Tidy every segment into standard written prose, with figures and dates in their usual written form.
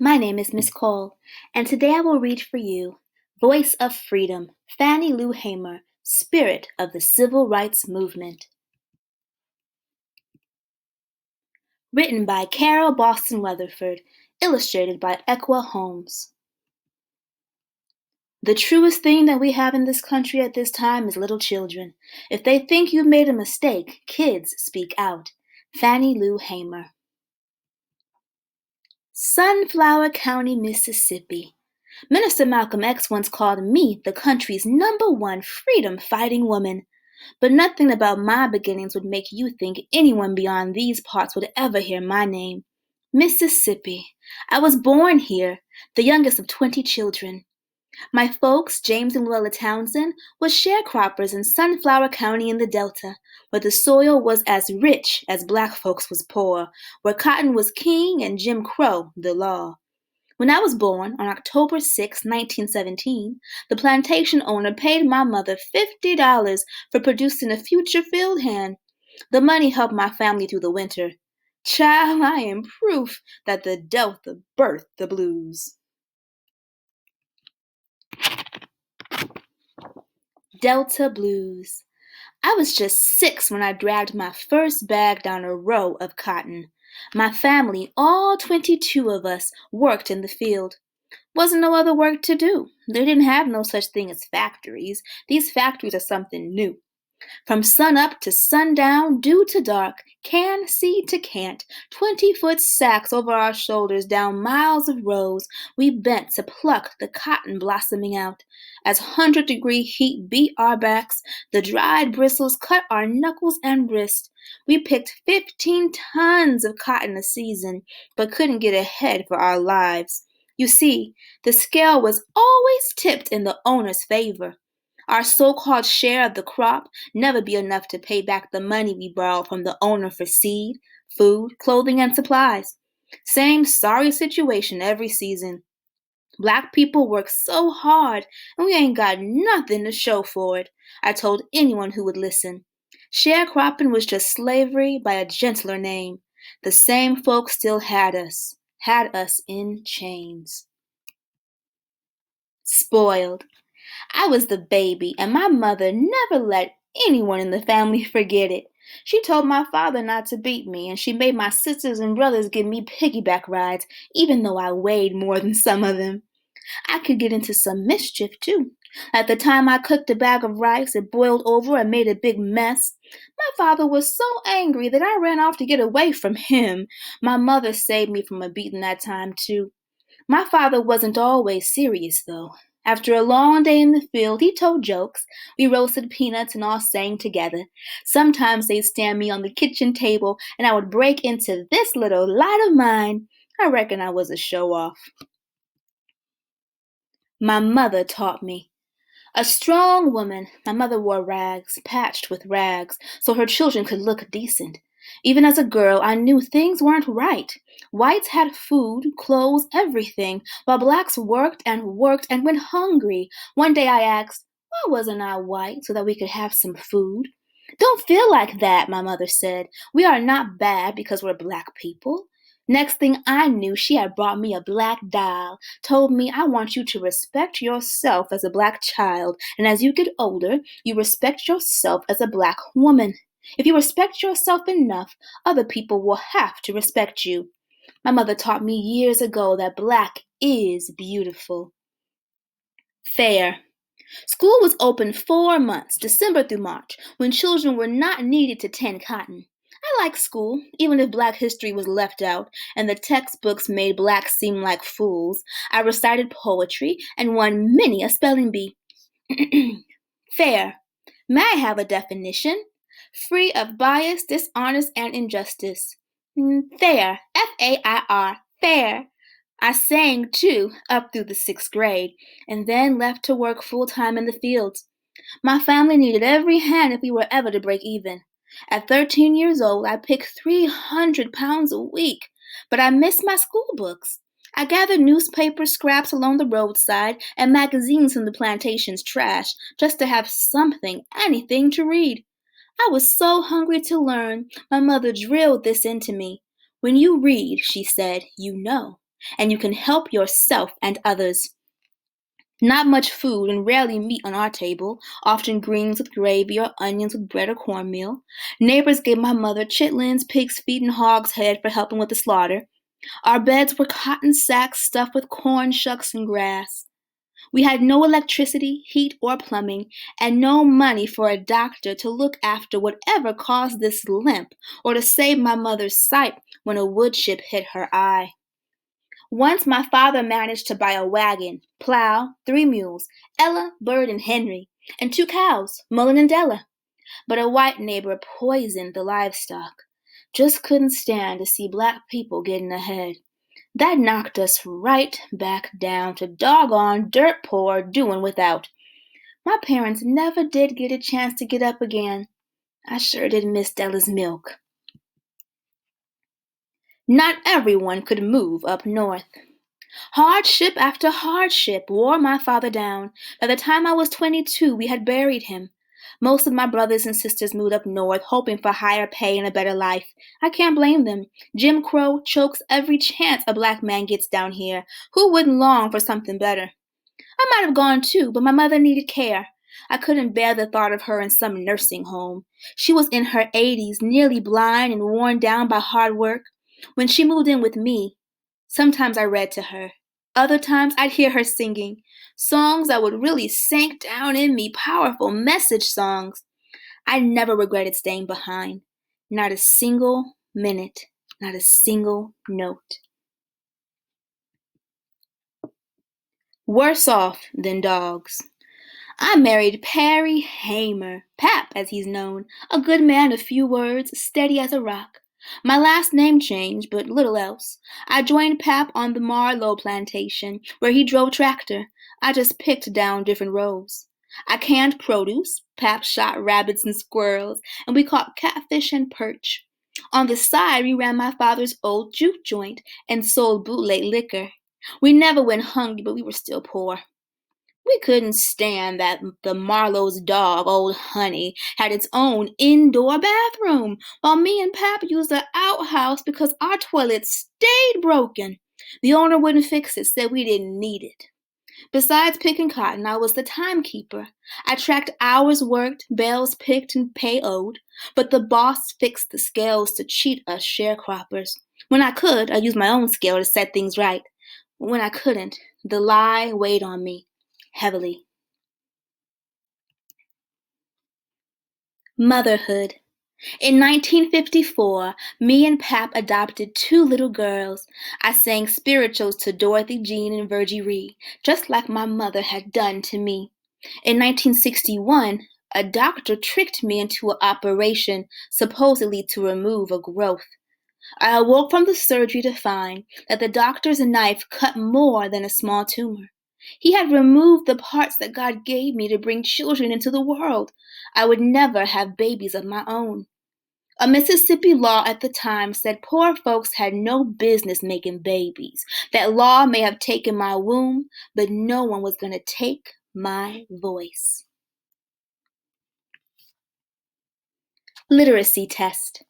My name is Miss Cole, and today I will read for you Voice of Freedom, Fannie Lou Hamer, Spirit of the Civil Rights Movement. Written by Carol Boston Weatherford, illustrated by Equa Holmes. The truest thing that we have in this country at this time is little children. If they think you've made a mistake, kids speak out. Fannie Lou Hamer. Sunflower County, Mississippi. Minister Malcolm X once called me the country's #1 freedom-fighting woman. But nothing about my beginnings would make you think anyone beyond these parts would ever hear my name. Mississippi. I was born here, the youngest of 20 children. My folks, James and Luella Townsend, were sharecroppers in Sunflower County in the Delta, where the soil was as rich as black folks was poor, where cotton was king and Jim Crow the law. When I was born, on October 6, 1917, the plantation owner paid my mother $50 for producing a future field hand. The money helped my family through the winter. Child, I am proof that the Delta birthed the blues. Delta Blues. I was just 6 when I dragged my first bag down a row of cotton. My family, all 22 of us, worked in the field. Wasn't no other work to do. They didn't have no such thing as factories. These factories are something new. From sun up to sundown, dew to dark, can, seed to cant, 20-foot sacks over our shoulders down miles of rows, we bent to pluck the cotton blossoming out. As 100-degree heat beat our backs, the dried bristles cut our knuckles and wrists. We picked 15 tons of cotton a season, but couldn't get ahead for our lives. You see, the scale was always tipped in the owner's favor. Our so-called share of the crop never be enough to pay back the money we borrowed from the owner for seed, food, clothing, and supplies. Same sorry situation every season. Black people work so hard, and we ain't got nothing to show for it, I told anyone who would listen. Sharecropping was just slavery by a gentler name. The same folks still had us in chains. Spoiled. I was the baby, and my mother never let anyone in the family forget it. She told my father not to beat me, and she made my sisters and brothers give me piggyback rides, even though I weighed more than some of them. I could get into some mischief, too. At the time I cooked a bag of rice, it boiled over and made a big mess. My father was so angry that I ran off to get away from him. My mother saved me from a beating that time, too. My father wasn't always serious, though. After a long day in the field, he told jokes. We roasted peanuts and all sang together. Sometimes they'd stand me on the kitchen table, and I would break into this little light of mine. I reckon I was a show-off. My mother taught me. A strong woman, my mother wore rags, patched with rags, so her children could look decent. Even as a girl, I knew things weren't right. Whites had food, clothes, everything, while blacks worked and went hungry. One day I asked, why wasn't I white so that we could have some food? Don't feel like that, my mother said. We are not bad because we're black people. Next thing I knew, she had brought me a black doll, told me I want you to respect yourself as a black child, and as you get older, you respect yourself as a black woman. If you respect yourself enough, other people will have to respect you. My mother taught me years ago that black is beautiful. Fair. School was open 4 months, December through March, when children were not needed to tend cotton. I liked school, even if black history was left out and the textbooks made blacks seem like fools. I recited poetry and won many a spelling bee. Fair. May I have a definition? Free of bias, dishonest, and injustice. Fair. F-A-I-R. Fair. I sang, too, up through the 6th grade, and then left to work full-time in the fields. My family needed every hand if we were ever to break even. At 13 years old, I picked 300 pounds a week, but I missed my school books. I gathered newspaper scraps along the roadside and magazines from the plantation's trash just to have something, anything to read. I was so hungry to learn, my mother drilled this into me. When you read, she said, you know. and you can help yourself and others. Not much food and rarely meat on our table, often greens with gravy or onions with bread or cornmeal. Neighbors gave my mother chitlins, pig's feet, and hog's head for helping with the slaughter. Our beds were cotton sacks stuffed with corn shucks and grass. We had no electricity, heat, or plumbing, and no money for a doctor to look after whatever caused this limp or to save my mother's sight when a wood chip hit her eye. Once my father managed to buy a wagon, plow, 3 mules, Ella, Bird, and Henry, and 2 cows, Mullen and Della. But a white neighbor poisoned the livestock. Just couldn't stand to see black people getting ahead. That knocked us right back down to doggone dirt poor doing without. My parents never did get a chance to get up again. I sure did miss Della's milk. Not everyone could move up north. Hardship after hardship wore my father down. By the time I was 22, we had buried him. Most of my brothers and sisters moved up north, hoping for higher pay and a better life. I can't blame them. Jim Crow chokes every chance a black man gets down here. Who wouldn't long for something better? I might have gone too, but my mother needed care. I couldn't bear the thought of her in some nursing home. She was in her 80s, nearly blind and worn down by hard work. When she moved in with me, sometimes I read to her. Other times I'd hear her singing songs that would really sink down in me, powerful message songs. I never regretted staying behind. Not a single minute, not a single note. Worse off than dogs. I married Perry Hamer, Pap as he's known, a good man of few words, steady as a rock. My last name changed, but little else. I joined Pap on the Marlowe plantation, where he drove tractor. I just picked down different rows. I canned produce, Pap shot rabbits and squirrels, and we caught catfish and perch. On the side, we ran my father's old juke joint and sold bootleg liquor. We never went hungry, but we were still poor. We couldn't stand that the Marlowe's dog, old Honey, had its own indoor bathroom, while me and Pap used the outhouse because our toilet stayed broken. The owner wouldn't fix it, said we didn't need it. Besides picking cotton, I was the timekeeper. I tracked hours worked, bales picked, and pay owed, but the boss fixed the scales to cheat us sharecroppers. When I could, I used my own scale to set things right. When I couldn't, the lie weighed on me heavily. Motherhood. In 1954, me and Pap adopted 2 little girls. I sang spirituals to Dorothy Jean and Virgie Ree, just like my mother had done to me. In 1961, a doctor tricked me into an operation supposedly to remove a growth. I awoke from the surgery to find that the doctor's knife cut more than a small tumor. He had removed the parts that God gave me to bring children into the world. I would never have babies of my own. A Mississippi law at the time said poor folks had no business making babies. That law may have taken my womb, but no one was going to take my voice. Literacy test.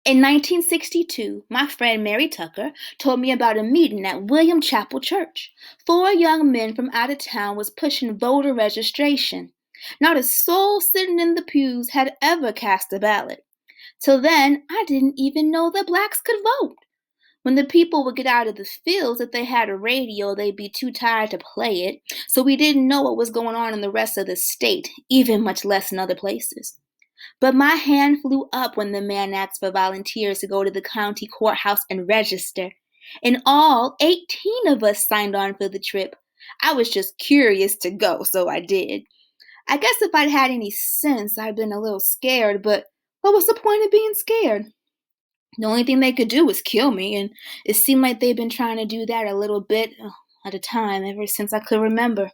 In 1962, my friend Mary Tucker told me about a meeting at William Chapel Church. 4 young men from out of town was pushing voter registration. Not a soul sitting in the pews had ever cast a ballot. Till then, I didn't even know that blacks could vote. When the people would get out of the fields, if they had a radio, they'd be too tired to play it, so we didn't know what was going on in the rest of the state, even much less in other places. But my hand flew up when the man asked for volunteers to go to the county courthouse and register. In all, 18 of us signed on for the trip. I was just curious to go, so I did. I guess if I'd had any sense, I'd been a little scared, but what was the point of being scared? The only thing they could do was kill me, and it seemed like they'd been trying to do that a little bit at a time ever since I could remember.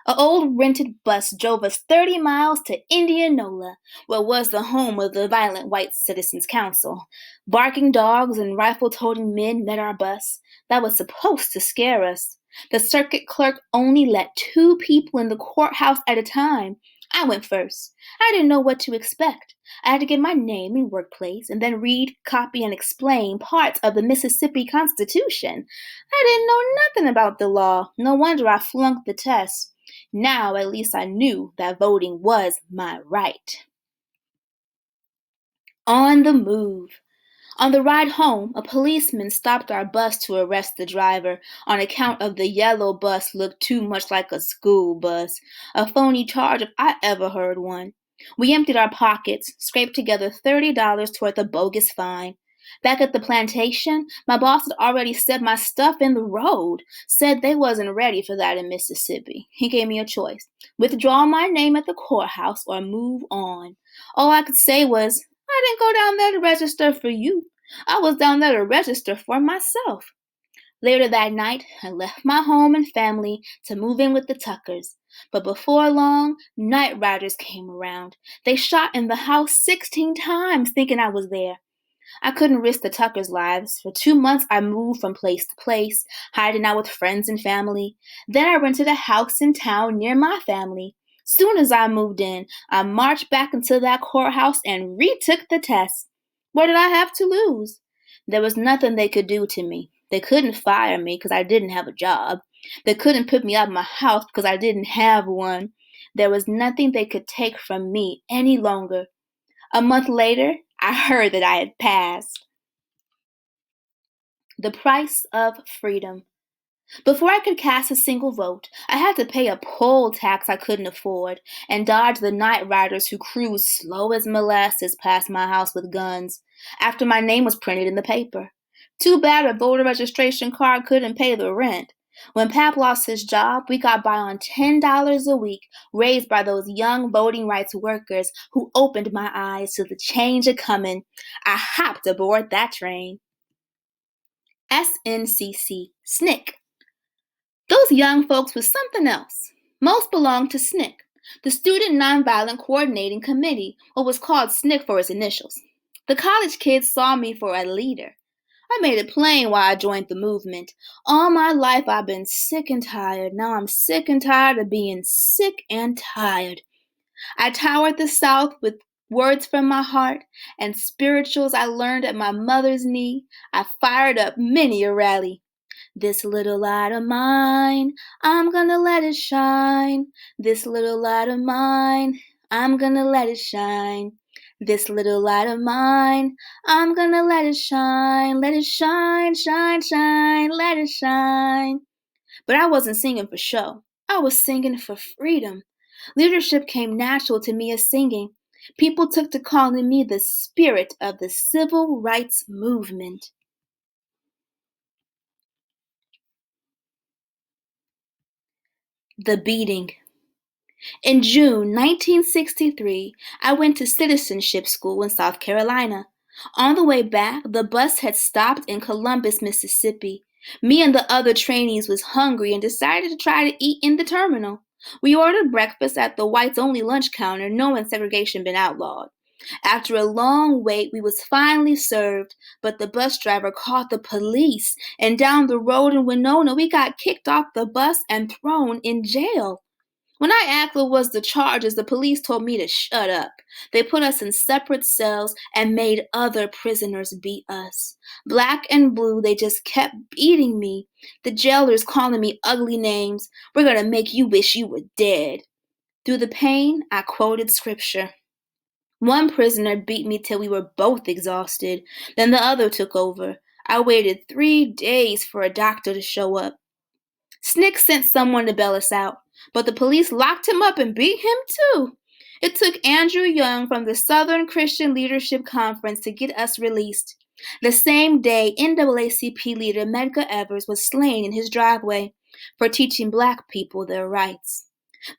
An old rented bus drove us 30 miles to Indianola, where was the home of the Violent White Citizens Council. Barking dogs and rifle-toting men met our bus. That was supposed to scare us. The circuit clerk only let 2 people in the courthouse at a time. I went first. I didn't know what to expect. I had to get my name and workplace and then read, copy, and explain parts of the Mississippi Constitution. I didn't know nothing about the law. No wonder I flunked the test. Now at least I knew that voting was my right. On the move. On the ride home, a policeman stopped our bus to arrest the driver on account of the yellow bus looked too much like a school bus, a phony charge if I ever heard one. We emptied our pockets, scraped together $30 toward the bogus fine. Back at the plantation, my boss had already set my stuff in the road, said they wasn't ready for that in Mississippi. He gave me a choice: withdraw my name at the courthouse or move on. All I could say was, I didn't go down there to register for you. I was down there to register for myself. Later that night, I left my home and family to move in with the Tuckers. But before long, night riders came around. They shot in the house 16 times thinking I was there. I couldn't risk the Tuckers' lives. For 2 months, I moved from place to place, hiding out with friends and family. Then I rented a house in town near my family. Soon as I moved in, I marched back into that courthouse and retook the test. What did I have to lose? There was nothing they could do to me. They couldn't fire me because I didn't have a job. They couldn't put me out of my house because I didn't have one. There was nothing they could take from me any longer. A month later, I heard that I had passed. The price of freedom. Before I could cast a single vote, I had to pay a poll tax I couldn't afford and dodge the night riders who cruised slow as molasses past my house with guns after my name was printed in the paper. Too bad a voter registration card couldn't pay the rent. When Pap lost his job, we got by on $10 a week, raised by those young voting rights workers who opened my eyes to the change a-comin'. I hopped aboard that train. SNCC, SNCC. Those young folks was something else. Most belonged to SNCC, the Student Nonviolent Coordinating Committee, or was called SNCC for its initials. The college kids saw me for a leader. I made it plain why I joined the movement. All my life I've been sick and tired. Now I'm sick and tired of being sick and tired. I toured the South with words from my heart and spirituals I learned at my mother's knee. I fired up many a rally. This little light of mine, I'm gonna let it shine. This little light of mine, I'm gonna let it shine. This little light of mine, I'm gonna let it shine. Let it shine, shine, shine, let it shine. But I wasn't singing for show. I was singing for freedom. Leadership came natural to me as singing. People took to calling me the spirit of the civil rights movement. The beating. In June 1963, I went to citizenship school in South Carolina. On the way back, the bus had stopped in Columbus, Mississippi. Me and the other trainees was hungry and decided to try to eat in the terminal. We ordered breakfast at the whites-only lunch counter, knowing segregation been outlawed. After a long wait, we was finally served, but the bus driver called the police, and down the road in Winona, we got kicked off the bus and thrown in jail. When I asked what was the charges, the police told me to shut up. They put us in separate cells and made other prisoners beat us. Black and blue, they just kept beating me. The jailers calling me ugly names. We're gonna make you wish you were dead. Through the pain, I quoted scripture. One prisoner beat me till we were both exhausted. Then the other took over. I waited 3 days for a doctor to show up. SNCC sent someone to bail us out, but the police locked him up and beat him too. It took Andrew Young from the Southern Christian Leadership Conference to get us released. The same day, NAACP leader Medgar Evers was slain in his driveway for teaching black people their rights.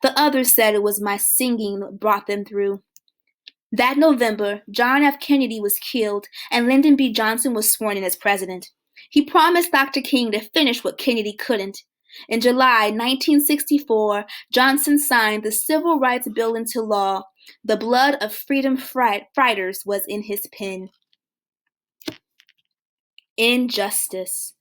The others said it was my singing that brought them through. That November, John F. Kennedy was killed and Lyndon B. Johnson was sworn in as president. He promised Dr. King to finish what Kennedy couldn't. In July 1964, Johnson signed the Civil Rights Bill into law. The blood of freedom fighters was in his pen. Injustice.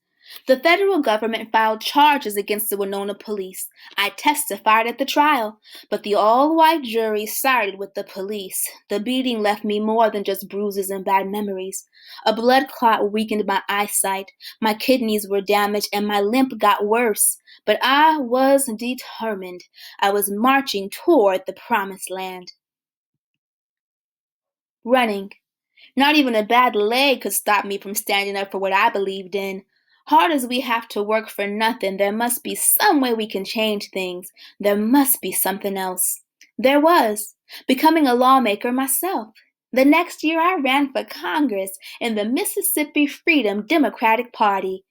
The federal government filed charges against the Winona police. I testified at the trial, but the all-white jury sided with the police. The beating left me more than just bruises and bad memories. A blood clot weakened my eyesight, my kidneys were damaged, and my limp got worse. But I was determined. I was marching toward the promised land. Running. Not even a bad leg could stop me from standing up for what I believed in. Hard as we have to work for nothing, there must be some way we can change things. There must be something else. There was. Becoming a lawmaker myself. The next year I ran for Congress in the Mississippi Freedom Democratic Party.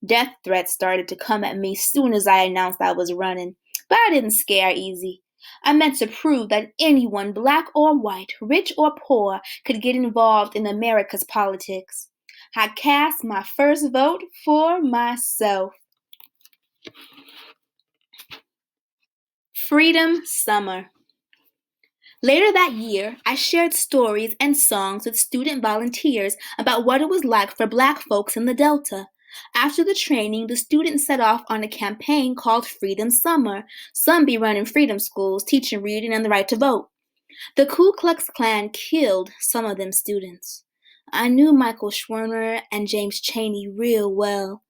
Death threats started to come at me soon as I announced I was running, but I didn't scare easy. I meant to prove that anyone, black or white, rich or poor, could get involved in America's politics. I cast my first vote for myself. Freedom Summer. Later that year, I shared stories and songs with student volunteers about what it was like for black folks in the Delta. After the training, the students set off on a campaign called Freedom Summer. Some be running freedom schools, teaching reading and the right to vote. The Ku Klux Klan killed some of them students. I knew Michael Schwerner and James Chaney real well.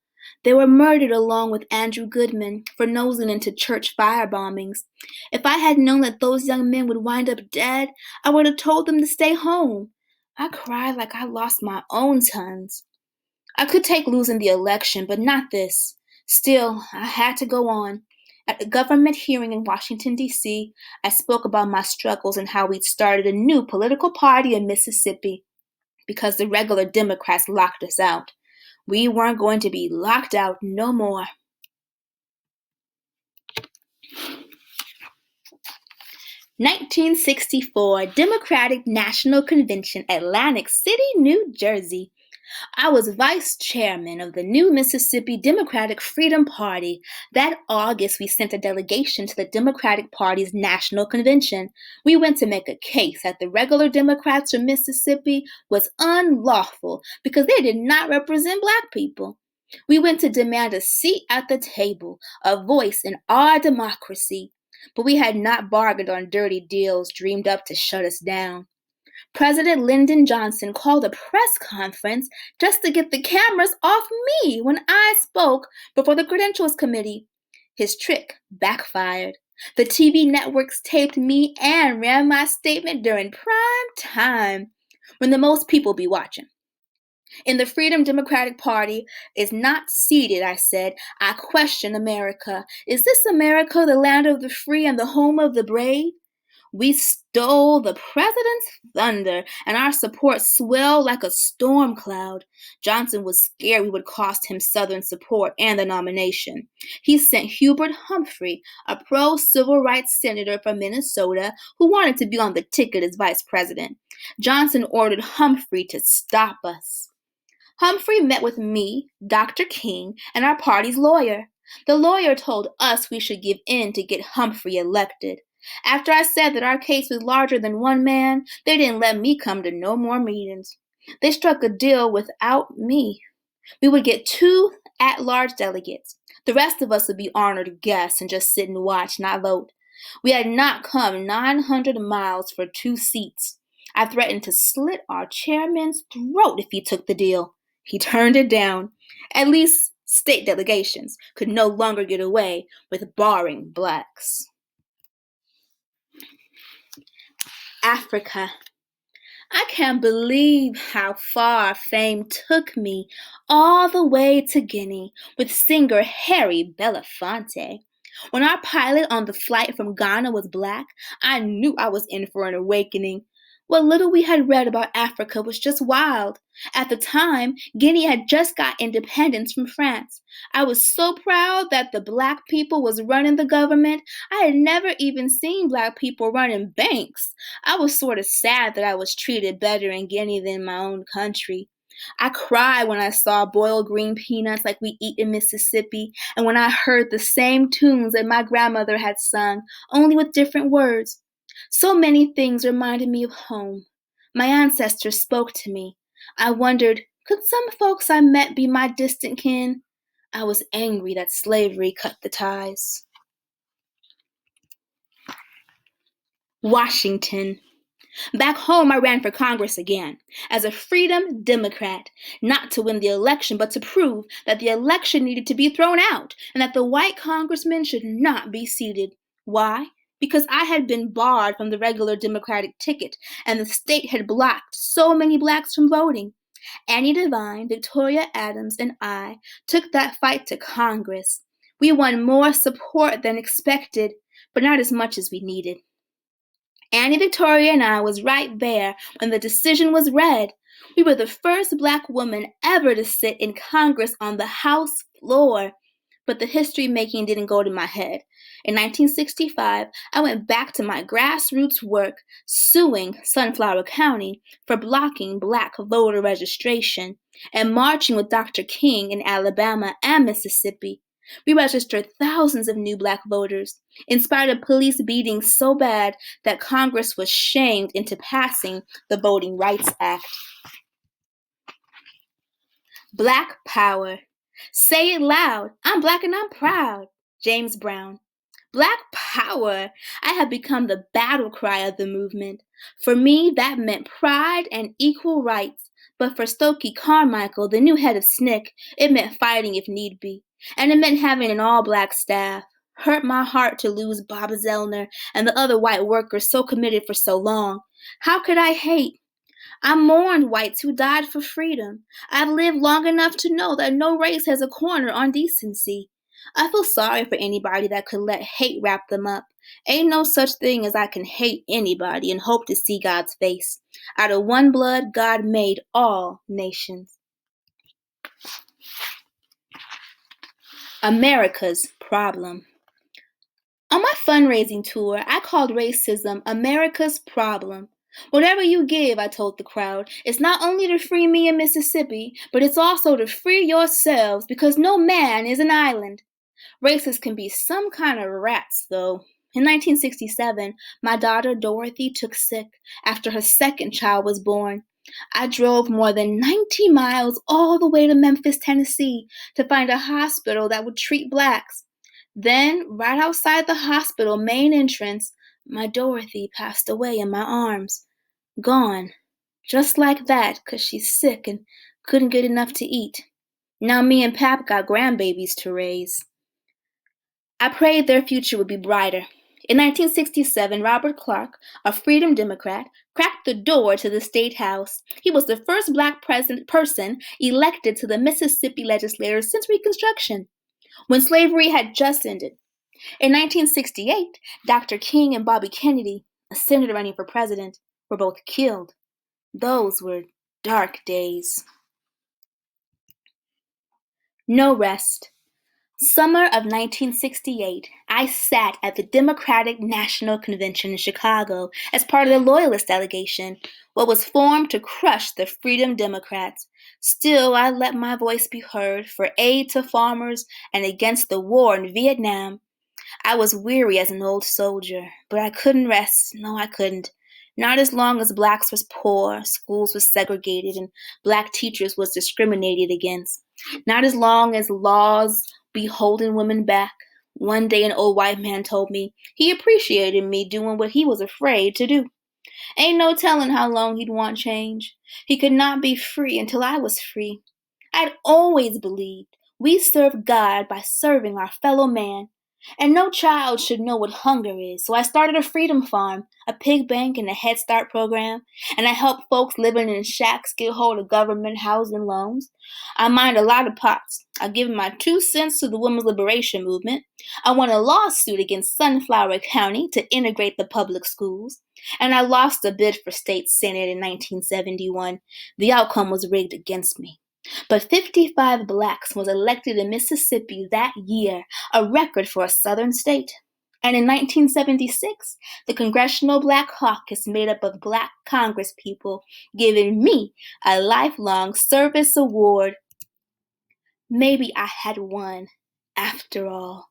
They were murdered along with Andrew Goodman for nosing into church firebombings. If I had known that those young men would wind up dead, I would have told them to stay home. I cried like I lost my own sons. I could take losing the election, but not this. Still, I had to go on. At a government hearing in Washington, D.C., I spoke about my struggles and how we'd started a new political party in Mississippi because the regular Democrats locked us out. We weren't going to be locked out no more. "1964 Democratic National Convention, Atlantic City, New Jersey. I was vice chairman of the new Mississippi Democratic Freedom Party. That August, we sent a delegation to the Democratic Party's national convention. We went to make a case that the regular Democrats from Mississippi was unlawful because they did not represent black people. We went to demand a seat at the table, a voice in our democracy. But we had not bargained on dirty deals dreamed up to shut us down. President Lyndon Johnson called a press conference just to get the cameras off me when I spoke before the Credentials Committee. His trick backfired. The TV networks taped me and ran my statement during prime time, when the most people be watching. In the Freedom Democratic Party is not seated, I said. I question America. Is this America the land of the free and the home of the brave? We stole the president's thunder, and our support swelled like a storm cloud. Johnson was scared we would cost him Southern support and the nomination. He sent Hubert Humphrey, a pro-civil rights senator from Minnesota who wanted to be on the ticket as vice president. Johnson ordered Humphrey to stop us. Humphrey met with me, Dr. King, and our party's lawyer. The lawyer told us we should give in to get Humphrey elected. After I said that our case was larger than one man, they didn't let me come to no more meetings. They struck a deal without me. We would get 2 at-large delegates. The rest of us would be honored guests and just sit and watch, not vote. We had not come 900 miles for 2 seats. I threatened to slit our chairman's throat if he took the deal. He turned it down. At least state delegations could no longer get away with barring blacks. Africa. I can't believe how far fame took me, all the way to Guinea with singer Harry Belafonte. When our pilot on the flight from Ghana was black, I knew I was in for an awakening. What little we had read about Africa was just wild. At the time, Guinea had just got independence from France. I was so proud that the black people was running the government. I had never even seen black people running banks. I was sort of sad that I was treated better in Guinea than my own country. I cried when I saw boiled green peanuts like we eat in Mississippi, and when I heard the same tunes that my grandmother had sung, only with different words. So many things reminded me of home. My ancestors spoke to me. I wondered, could some folks I met be my distant kin? I was angry that slavery cut the ties. Washington. Back home, I ran for Congress again, as a Freedom Democrat, not to win the election, but to prove that the election needed to be thrown out and that the white congressman should not be seated. Why? Because I had been barred from the regular Democratic ticket, and the state had blocked so many blacks from voting. Annie Devine, Victoria Adams, and I took that fight to Congress. We won more support than expected, but not as much as we needed. Annie Victoria and I was right there when the decision was read. We were the first black woman ever to sit in Congress on the House floor. But the history making didn't go to my head. In 1965, I went back to my grassroots work, suing Sunflower County for blocking black voter registration and marching with Dr. King in Alabama and Mississippi. We registered thousands of new black voters, in spite of police beatings so bad that Congress was shamed into passing the Voting Rights Act. Black power. Say it loud. I'm black and I'm proud. James Brown. Black power. I have become the battle cry of the movement. For me, that meant pride and equal rights. But for Stokely Carmichael, the new head of SNCC, it meant fighting if need be. And it meant having an all-black staff. Hurt my heart to lose Bob Zellner and the other white workers so committed for so long. How could I hate? I mourned whites who died for freedom. I've lived long enough to know that no race has a corner on decency. I feel sorry for anybody that could let hate wrap them up. Ain't no such thing as I can hate anybody and hope to see God's face. Out of one blood, God made all nations. America's problem. On my fundraising tour, I called racism America's problem. Whatever you give, I told the crowd, it's not only to free me in Mississippi, but it's also to free yourselves because no man is an island. Racists can be some kind of rats, though. In 1967, my daughter Dorothy took sick after her second child was born. I drove more than 90 miles all the way to Memphis, Tennessee to find a hospital that would treat blacks. Then, right outside the hospital main entrance, my Dorothy passed away in my arms. Gone. Just like that, 'cause she's sick and couldn't get enough to eat. Now me and Pap got grandbabies to raise. I prayed their future would be brighter. In 1967, Robert Clark, a Freedom Democrat, cracked the door to the State House. He was the first black person elected to the Mississippi legislature since Reconstruction, when slavery had just ended. In 1968, Dr. King and Bobby Kennedy, a senator running for president, were both killed. Those were dark days. No rest. Summer of 1968, I sat at the Democratic National Convention in Chicago as part of the Loyalist delegation, what was formed to crush the Freedom Democrats. Still, I let my voice be heard for aid to farmers and against the war in Vietnam. I was weary as an old soldier, but I couldn't rest. No, I couldn't. Not as long as blacks was poor, schools was segregated, and black teachers was discriminated against. Not as long as laws be holding women back. One day an old white man told me he appreciated me doing what he was afraid to do. Ain't no telling how long he'd want change. He could not be free until I was free. I'd always believed we serve God by serving our fellow man. And no child should know what hunger is, so I started a freedom farm, a pig bank, and a Head Start program, and I help folks living in shacks get hold of government housing loans. I mined a lot of pots. I give my 2 cents to the women's liberation movement. I won a lawsuit against Sunflower County to integrate the public schools, and I lost a bid for state senate in 1971. The outcome was rigged against me. But 55 blacks was elected in Mississippi that year, a record for a southern state. And in 1976, the Congressional Black Caucus, made up of black congresspeople, giving me a lifelong service award. Maybe I had won after all.